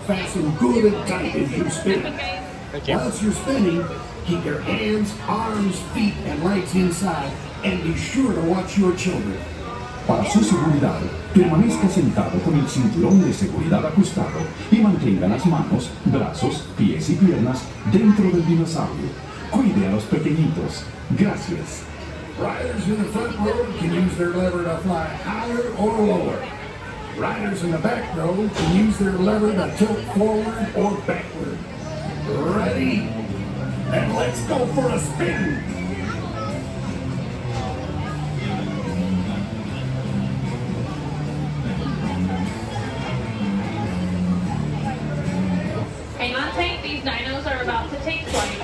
fasten good and tight as you spin. Thank you. Whilst you're spinning, keep your hands, arms, feet, and legs inside, and be sure to watch your children. Para su seguridad, permanezca sentado con el cinturón de seguridad ajustado y mantenga las manos, brazos, pies y piernas dentro del dinosaurio. Cuide a los pequeñitos. Gracias. Riders in the front row can use their lever to fly higher or lower. Riders in the back row can use their lever to tilt forward or backward. Ready? And let's go for a spin! Hang on tight, these dinos are about to take flight.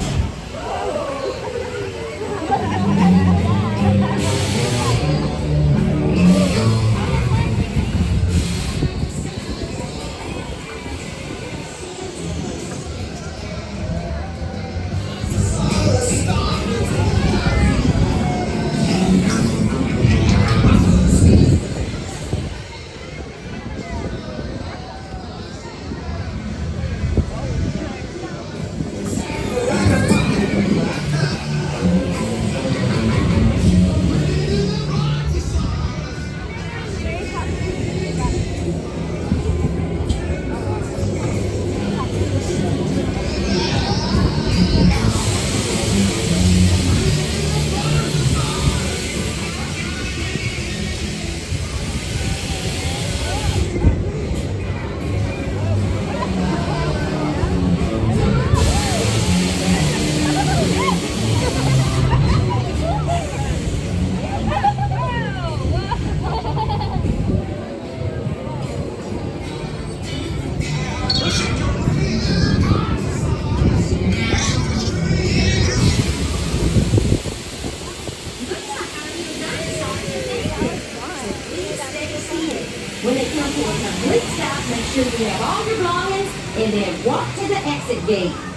When they come to a complete stop, make sure you have all your belongings and then walk to the exit gate.